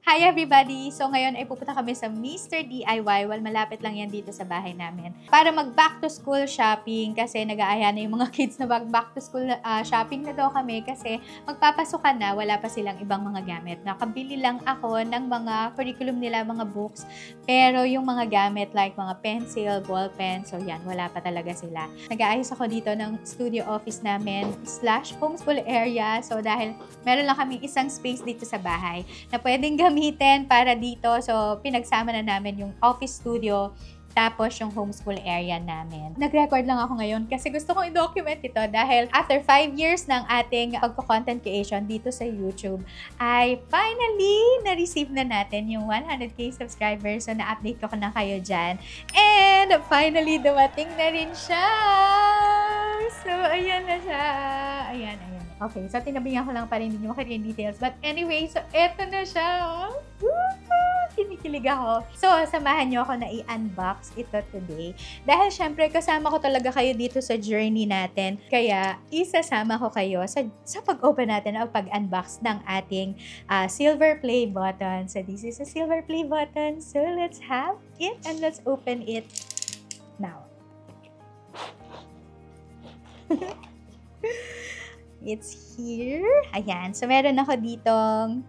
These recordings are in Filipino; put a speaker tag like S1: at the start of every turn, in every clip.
S1: Hi everybody! So ngayon ay pupunta kami sa Mr. DIY. Well, malapit lang yan dito sa bahay namin. Para mag back to school shopping kasi nag-aaya na yung mga kids na back to school shopping na daw kami kasi magpapasukan na, wala pa silang ibang mga gamit. Nakabili lang ako ng mga curriculum nila, mga books. Pero yung mga gamit like mga pencil, ball pen, so yan, wala pa talaga sila. Nag-aayos ako dito ng studio office namin / homeschool area. So dahil meron lang kami isang space dito sa bahay na pwedeng gamitin para dito. So, pinagsama na namin yung office studio tapos yung homeschool area namin. Nag-record lang ako ngayon kasi gusto kong i-document ito dahil after 5 years ng ating pagko-content creation dito sa YouTube ay finally na-receive na natin yung 100k subscribers. So, na-update ko na kayo dyan. And finally, dumating na rin siya! So, ayan na siya. Ayan. Okay, so tinabihan ko lang para hindi nyo makita yung details. But anyway, so eto na siya. Kinikilig ako. So, samahan nyo ako na i-unbox ito today. Dahil syempre, kasama ko talaga kayo dito sa journey natin. Kaya, isasama ko kayo sa pag-open natin o pag-unbox ng ating silver play button. So, this is a silver play button. So, let's have it and let's open it now. It's here. Ayan. So, meron ako ditong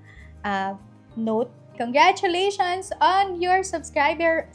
S1: note. Congratulations on your subscriber.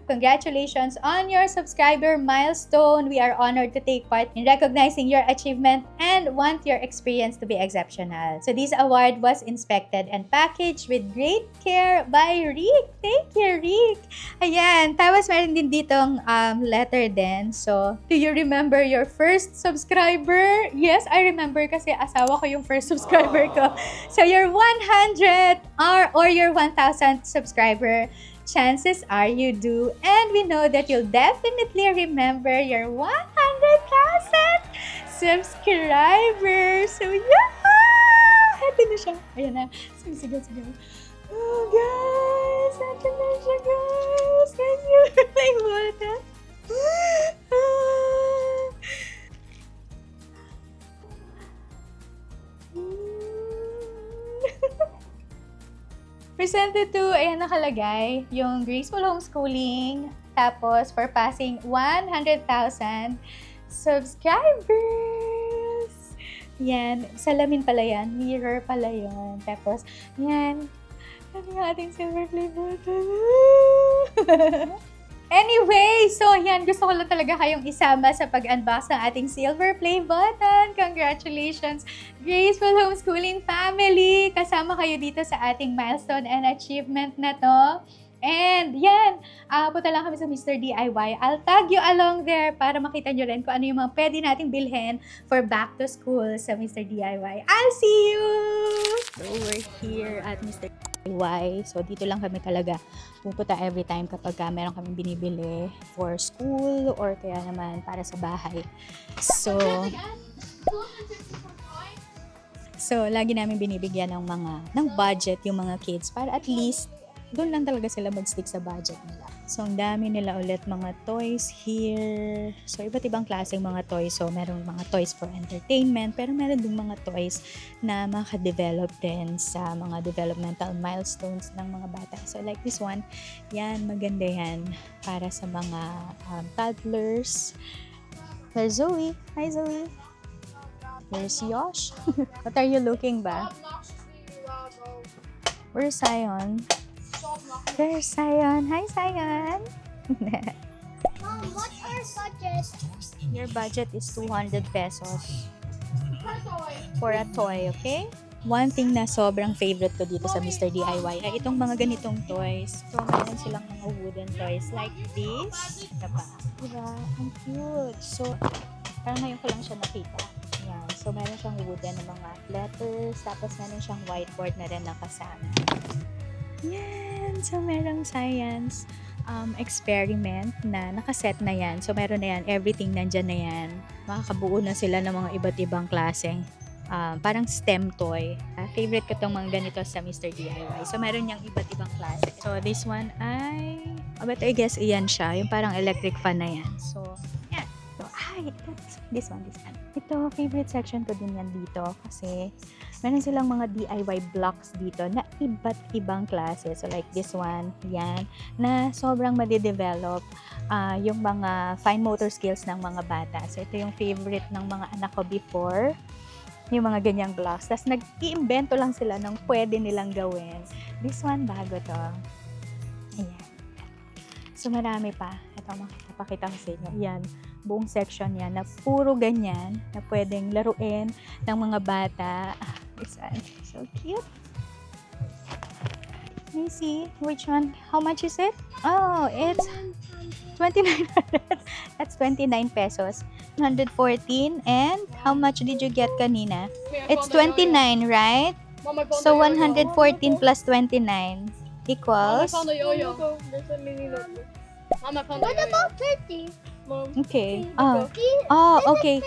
S1: Congratulations on your subscriber milestone. We are honored to take part in recognizing your achievement and want your experience to be exceptional. So this award was inspected and packaged with great care by Rick. Thank you, Rick. Ayan. Tapos meron din ditong letter din. So, do you remember your first subscriber? Yes, I remember kasi asawa ko yung first subscriber ko. So your 100 or your 1,000 subscriber, chances are you do, and we know that you'll definitely remember your 100,000 subscribers. So, yeah! Ito na siya. Ayan na. Sigaw. Oh, guys! Ito na siya, guys! Can you like that? Presented to, ayan nakalagay, yung Graceful Homeschooling, tapos for passing 100,000 subscribers. Yan, salamin pala yan, mirror pala yun. Tapos, yan, yung ating silver play button. Anyway, so yan, gusto ko lang talaga kayong isama sa pag-unbox ng ating silver play button. Congratulations, Graceful Homeschooling family! Kasama kayo dito sa ating milestone and achievement na to. And yan, punta lang kami sa Mr. DIY. I'll tag you along there para makita nyo rin kung ano yung mga pwede nating bilhin for back to school sa Mr. DIY. I'll see you! So we're here at Mr. DIY. So dito lang kami talaga pupunta every time kapag meron kami binibili for school or kaya naman para sa bahay. So lagi namin binibigyan ng budget yung mga kids para at least doon lang talaga sila mag-stick sa budget nila. So, ang dami nila ulit mga toys here. So, iba't ibang klaseng mga toys. So, meron mga toys for entertainment, pero meron din mga toys na makadevelop din sa mga developmental milestones ng mga bata. So, like this one, yan, maganda yan para sa mga toddlers. There's Zoe. Hi, Zoe. There's Yosh. What are you looking ba? Where's Zion? There's Zion. Hi, Zion.
S2: Mom, what's our budget?
S1: Your budget is 200 pesos for a toy, okay? One thing na sobrang favorite ko dito sa Mr. DIY ay itong mga ganitong toys. So, meron silang mga wooden toys like this. Diba? Ang cute. So, parang ngayon ko lang siya nakita. Yan. So, meron siyang wooden na mga letters. Tapos, meron siyang whiteboard na rin nakasama. Yan! So, merong science experiment na nakaset na yan. So, meron na yan. Everything nandyan na yan. Makakabuo na sila ng mga iba't ibang klaseng parang STEM toy. Favorite ko itong mga ganito sa Mr. DIY. So, meron niyang iba't ibang klase. So, this one ay... but I guess iyan siya. Yung parang electric fan na yan. So, yan. So, Ay, this one. Ito, favorite section ko din yan dito kasi meron silang mga DIY blocks dito na iba't ibang klase. So, like this one, yan, na sobrang madidevelop yung mga fine motor skills ng mga bata. So, ito yung favorite ng mga anak ko before, yung mga ganyang blocks. Tapos, nag-iimbento lang sila ng pwede nilang gawin. This one, bago to. Ayan. So, marami pa. Ito, makikita ko sa inyo. Yan. Buong section yan na puro ganyan na pwedeng laruin ng mga bata. This one. So cute. Let me see which one. How much is it? Oh, it's 29. That's 29 pesos. 114. And how much did you get kanina? It's 29, right? So 114 plus 29 equals.
S2: What about 30?
S1: Okay.
S2: This
S1: Okay.
S2: is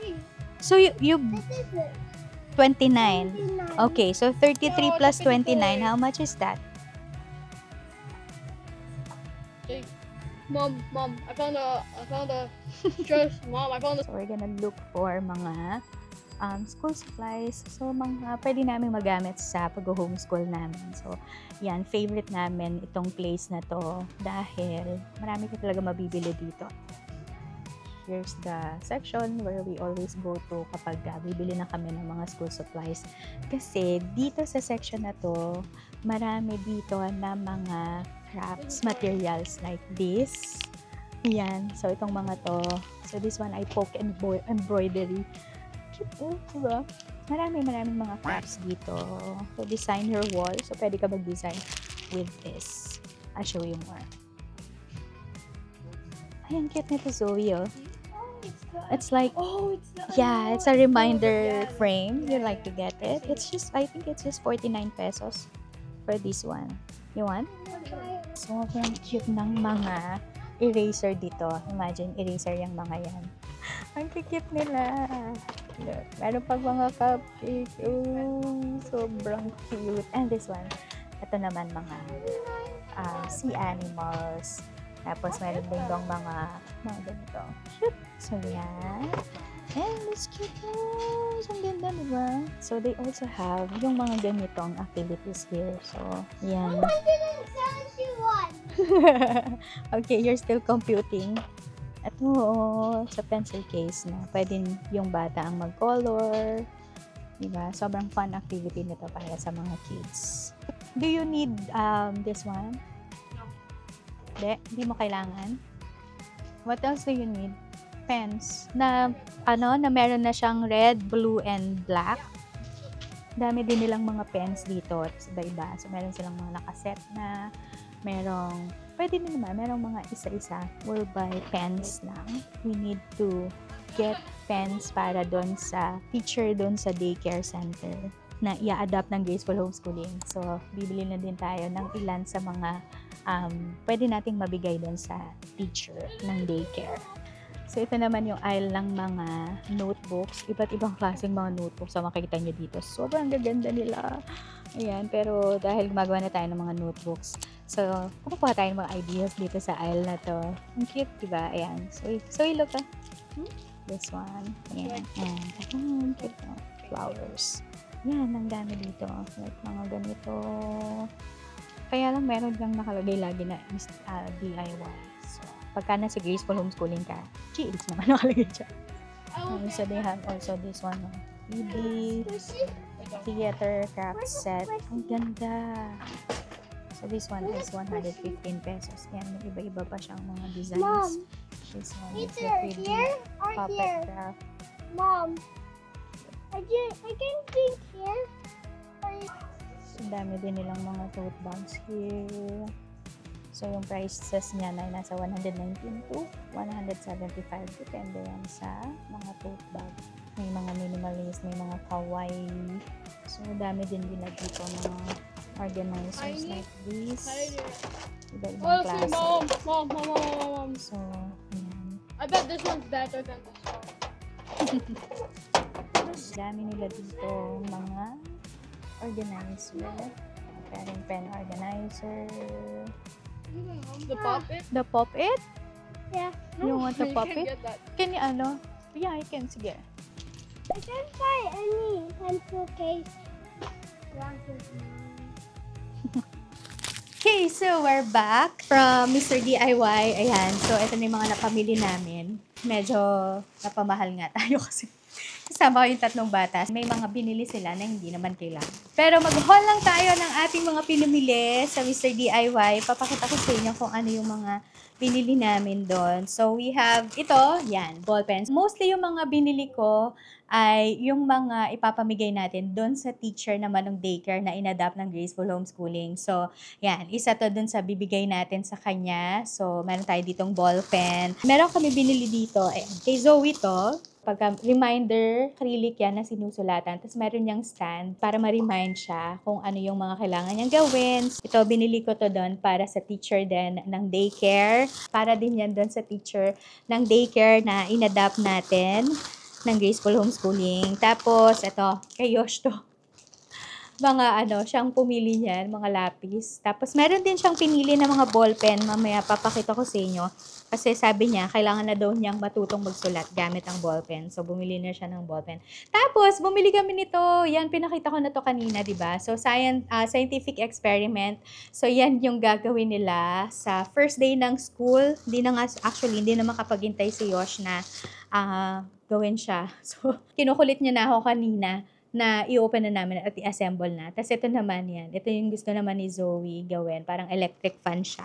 S2: 33.
S1: So you
S2: This is it.
S1: 29.
S2: 29.
S1: Okay, so 33 plus 29, how much is that?
S3: Mom, I found a dress. Mom, I found a.
S1: So we're gonna look for mga school supplies. So mga pwede namin magamit sa pag-homeschool namin. So yan, favorite namin itong place na to dahil marami ka talaga mabibili dito. Here's the section where we always go to kapag bibili na kami ng mga school supplies. Kasi dito sa section na to, marami dito na mga crafts materials like this. Yan. So, itong mga to. So, this one I poke and embroidery. Cute, diba? Maraming mga crafts dito. So, design your wall. So, pwede ka mag-design with this. I'll show you more. Ayan, cute nito, Zoe, oh. It's like, yeah, it's a reminder frame. You like to get it. It's just, I think it's just 49 pesos for this one. You want? Sobrang cute ng mga eraser dito. Imagine, eraser yung mga yan. Ang cute nila. Look, meron pang mga cupcake. Oh, sobrang cute. And this one, ito naman mga sea animals. Tapos, meron din dong mga ganito. So, yan. And it's cute. Oh, ang ganda, diba? So, they also have yung mga ganitong activities here. So, yan.
S2: 171.
S1: Okay, you're still computing. Ito, sa pencil case na pwede yung bata ang mag-color. Diba? Sobrang fun activity nito para sa mga kids. Do you need this one? Hindi mo kailangan. What else do you need? Pens na na meron na siyang red, blue, and black. Dami din nilang mga pens dito. Iba-iba. So, meron silang mga nakaset na. Pwede din naman. Merong mga isa-isa. We'll buy pens lang. We need to get pens para doon sa teacher doon sa daycare center na i-adapt ng Graceful Homeschooling. So, bibili na din tayo ng ilan sa mga pwede nating mabigay doon sa teacher ng daycare. So, ito naman yung aisle ng mga notebooks. Iba't ibang klaseng mga notebooks. So, makikita nyo dito. Sobrang gaganda nila. Ayan. Pero, dahil gumagawa na tayo ng mga notebooks. So, kumukuha tayo ng mga ideas dito sa aisle na to. Ang cute, diba? Ayan. So, look this one. Ayan. Ang cute. Flowers. Yan. Ang dami dito. Like, mga ganito. Kaya lang, meron lang nakalagay lagi na DIY. So, pagka nasa Graceful Homeschooling ka, GLs naman nakalagay dyan. So, they have also this one. EB Theater Craft Set. Ang ganda. So, this one is 115 pesos. Yan, may iba-iba pa siyang mga designs.
S2: Mom,
S1: This one is
S2: either
S1: a 3D
S2: here or
S1: puppet
S2: here.
S1: craft.
S2: Mom, I can think here.
S1: Ang dami din nilang mga tote bags here. So, yung prices niya na nasa 119 to 175. Depende yan sa mga tote bag. May mga minimalist, may mga kawaii. So, dami din nila dito mga organizers like this. Iba-ibang klase.
S3: Mom.
S1: So, ayan.
S3: I bet this one's better than this one.
S1: Dami nila dito mga organizer. Parang pen organizer.
S3: The puppet?
S1: The pop-it?
S2: Yeah.
S1: You want to
S3: You
S1: pop
S3: can
S1: it?
S3: get that.
S1: Can you ano? Yeah, I can. Sige.
S2: I can't find any pencil case.
S1: Okay, so we're back from Mr. DIY. Ayan, so ito na yung mga napamili namin. Medyo napamahal nga tayo kasi kasama ko yung tatlong bata. May mga binili sila na hindi naman kailangan. Pero mag-haul lang tayo ng ating mga pinamili sa Mr. DIY. Papakita ko sa inyo kung ano yung mga binili namin doon. So we have ito, yan, ball pens. Mostly yung mga binili ko ay yung mga ipapamigay natin doon sa teacher naman ng daycare na inadapt ng Graceful Homeschooling. So, yan, isa to doon sa bibigay natin sa kanya. So, meron tayo ditong ball pen. Meron kami binili dito. Kay Zoe to. Pagka reminder, acrylic yan na sinusulatan. Tapos meron niyang stand para ma-remind siya kung ano yung mga kailangan niyang gawin. Ito, binili ko to doon para sa teacher din ng daycare. Para din yan doon sa teacher ng daycare na inadapt natin ng Graceful Homeschooling. Tapos, ito, kay Yosh to. Mga siyang pumili niyan, mga lapis. Tapos, meron din siyang pinili na mga ballpen. Mamaya, papakita ko sa inyo. Kasi sabi niya, kailangan na daw niyang matutong magsulat gamit ang ballpen. So, bumili na siya ng ballpen. Tapos, bumili kami nito. Yan, pinakita ko na to kanina, di ba? So, scientific experiment. So, yan yung gagawin nila sa first day ng school. Hindi na makapaghintay si Yosh na gawin siya. So, kinukulit niya na ako kanina na i-open na namin at i-assemble na. Tapos ito naman yan. Ito yung gusto naman ni Zoe gawin. Parang electric fan siya.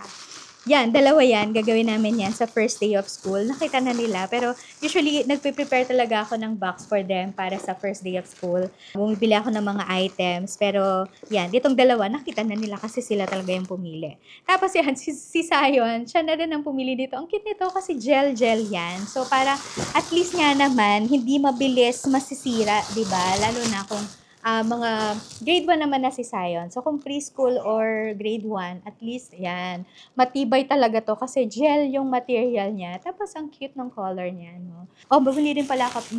S1: Yan, dalawa yan. Gagawin namin yan sa first day of school. Nakita na nila. Pero usually, nagpe-prepare talaga ako ng box for them para sa first day of school. Bumibili ako ng mga items. Pero yan, ditong dalawa, nakita na nila kasi sila talaga yung pumili. Tapos yan, si Sayon, siya na rin ang pumili dito. Ang cute nito kasi gel yan. So para at least nga naman, hindi mabilis masisira, di ba? Lalo na kung mga grade 1 naman na si Sayon. So, kung preschool or grade 1, at least, yan, matibay talaga to kasi gel yung material niya. Tapos, ang cute ng color niya, no? Bumili din pala ako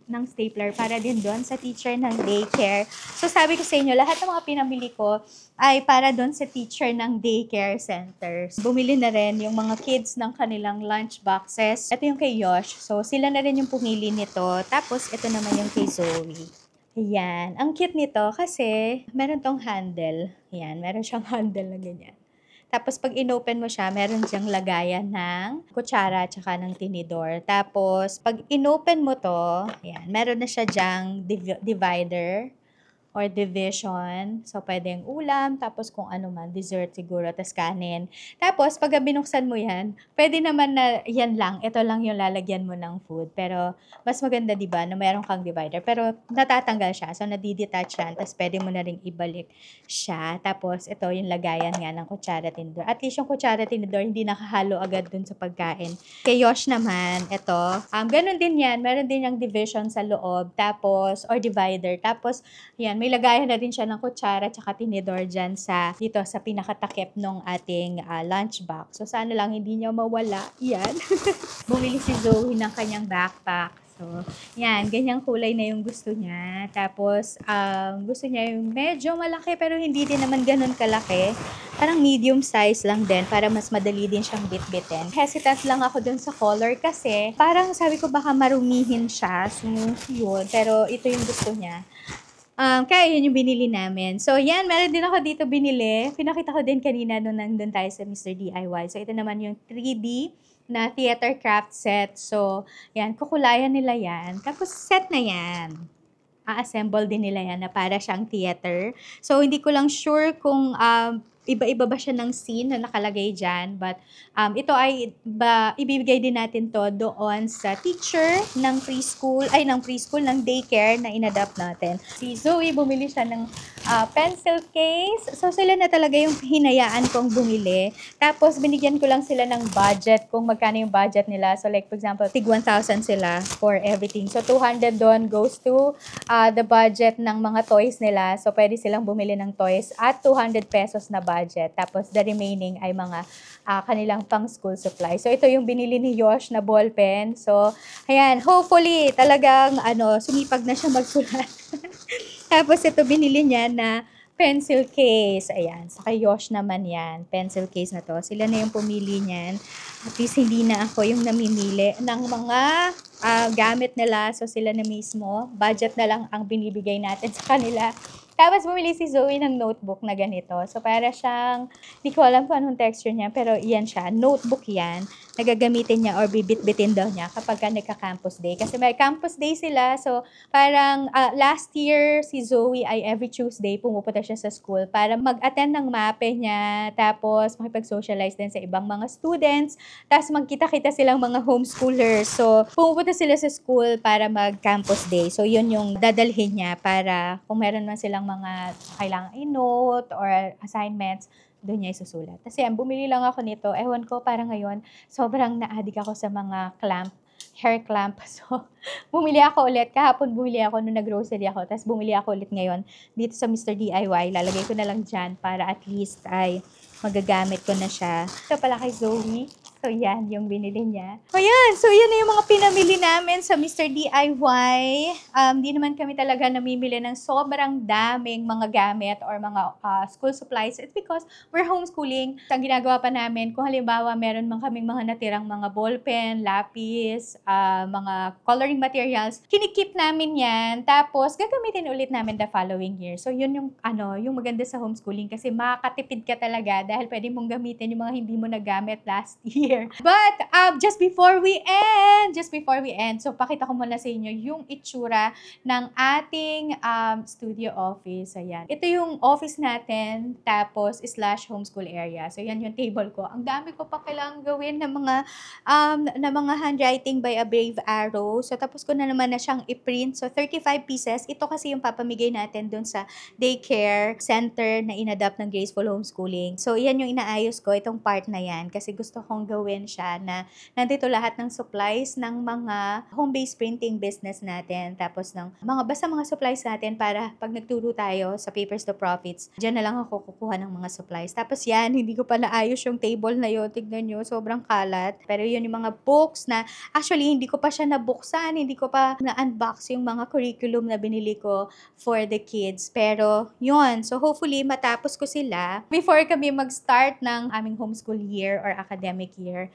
S1: ng stapler para din doon sa teacher ng daycare. So, sabi ko sa inyo, lahat ng mga pinamili ko ay para doon sa teacher ng daycare centers. Bumili na rin yung mga kids ng kanilang lunch boxes. Ito yung kay Yosh. So, sila na rin yung pumili nito. Tapos, ito naman yung kay Zoe. Ayan. Ang cute nito kasi meron tong handle. Ayan. Meron siyang handle na ganyan. Tapos pag inopen mo siya, meron siyang lagayan ng kutsara at saka ng tinidor. Tapos pag inopen mo to, ayan, meron na siya dyang divider or division. So, pwedeng ulam, tapos kung ano man, dessert siguro, tas kanin. Tapos, pag binuksan mo yan, pwede naman na yan lang, ito lang yung lalagyan mo ng food. Pero, mas maganda, di ba, na meron kang divider. Pero, natatanggal siya. So, nadidetach yan. Tapos, pwede mo na rin ibalik siya. Tapos, ito yung lagayan nga ng kutsara tinidor. At least yung kutsara tinidor, hindi nakahalo agad dun sa pagkain. Kay Yosh naman, ito, ganun din yan. Meron din yung division sa loob. Tapos, or divider. Tapos, yan, may lagayan na din siya ng kutsara at saka tinidor dyan dito sa pinakatakip ng ating lunchbox. So, sana lang hindi niya mawala. Yan. Bumili si Zoe ng kanyang backpack. So, yan, ganyang kulay na yung gusto niya. Tapos, gusto niya yung medyo malaki pero hindi din naman ganun kalaki. Parang medium size lang din para mas madali din siyang bit-bitin. Hesitant lang ako dun sa color kasi parang sabi ko baka marumihin siya. So, yun. Pero ito yung gusto niya. Kaya yun yung binili namin. So, yan, meron din ako dito binili. Pinakita ko din kanina nung nandun tayo sa Mr. DIY. So, ito naman yung 3D na theater craft set. So, yan, kukulayan nila yan. Tapos, set na yan. A-assemble din nila yan na para siyang theater. So, hindi ko lang sure kung iba-iba ba siya ng scene na nakalagay dyan. But, ito ay ibibigay din natin to doon sa teacher ng preschool, ng daycare na inadapt natin. Si Zoe, bumili siya ng pencil case. So, sila na talaga yung hinayaan kong bumili. Tapos, binigyan ko lang sila ng budget, kung magkano yung budget nila. So, like, for example, tig 1,000 sila for everything. So, 200 doon goes to the budget ng mga toys nila. So, pwede silang bumili ng toys at 200 pesos na budget. Tapos, the remaining ay mga kanilang pang school supply. So, ito yung binili ni Yosh na ball pen. So, ayan, hopefully, talagang, sumipag na siya magsulat. Tapos, ito binili niya na pencil case. Ayan, sa kay Yosh naman yan. Pencil case na to. Sila na yung pumili niyan. At least hindi na ako yung namimili ng mga gamit nila. So sila na mismo. Budget na lang ang binibigay natin sa kanila. Tapos bumili si Zoe ng notebook na ganito. So para siyang, hindi ko alam kung anong texture niya, pero yan siya. Notebook yan. Nagagamitin niya or bibit-bitin daw niya kapag nagka-campus day. Kasi may campus day sila. So parang last year si Zoe ay every Tuesday pumupunta siya sa school para mag-attend ng MAPE niya. Tapos makipag-socialize din sa ibang mga students. Tapos magkita-kita silang mga homeschoolers. So pumupunta sila sa school para mag-campus day. So yun yung dadalhin niya para kung meron man silang mga kailangan i-note or assignments, doon niya isusulat. Kasi bumili lang ako nito. Ewan ko, parang ngayon, sobrang na-addict ako sa mga clamp, hair clamp. So, bumili ako ulit. Kahapon bumili ako nung nag-grocery ako. Tapos bumili ako ulit ngayon dito sa Mr. DIY. Lalagay ko na lang dyan para at least ay magagamit ko na siya. Ito pala kay Zoe. So, yan yung binili niya. Ayan. So, yan na yung mga pinamili namin sa Mr. DIY. Di naman kami talaga namimili ng sobrang daming mga gamit or mga school supplies. It's because we're homeschooling. Ang ginagawa pa namin, kung halimbawa meron man kaming mga natirang mga ballpen, lapis, mga coloring materials, kinikip namin yan. Tapos, gagamitin ulit namin the following year. So, yun yung, yung maganda sa homeschooling kasi makakatipid ka talaga dahil pwede mong gamitin yung mga hindi mo nagamit last year. But, just before we end, so pakita ko muna sa inyo yung itsura ng ating studio office. Ayan. Ito yung office natin, tapos / homeschool area. So, yan yung table ko. Ang dami ko pa kailangang gawin ng mga handwriting by a Brave Arrow. So, tapos ko na naman na siyang i-print. So, 35 pieces. Ito kasi yung papamigay natin dun sa daycare center na inadapt ng Graceful Homeschooling. So, yan yung inaayos ko, itong part na yan. Kasi gusto kong gawin siya na nandito lahat ng supplies ng mga home-based printing business natin. Tapos ng basta mga supplies natin para pag nagturo tayo sa Papers to Profits, dyan na lang ako kukuha ng mga supplies. Tapos yan, hindi ko pa naayos yung table na yun. Tignan nyo, sobrang kalat. Pero yun yung mga books na, actually, hindi ko pa siya nabuksan. Hindi ko pa na-unbox yung mga curriculum na binili ko for the kids. Pero yun, so hopefully matapos ko sila before kami mag-start ng aming homeschool year or academic year.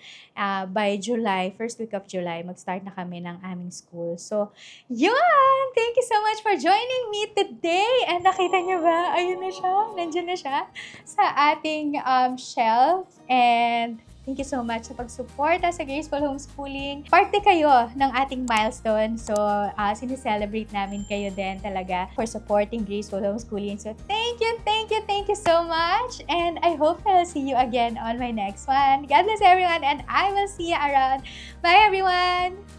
S1: By July, first week of July, mag-start na kami ng aming school. So, yun! Thank you so much for joining me today! And nakita niyo ba? Ayun na siya. Nandiyan na siya sa ating shelf. And thank you so much sa pag-suporta sa Graceful Homeschooling. Parte kayo ng ating milestone. So, sineselebrate namin kayo din talaga for supporting Graceful Homeschooling. So, thank you so much. And I hope I'll see you again on my next one. God bless everyone and I will see you around. Bye, everyone!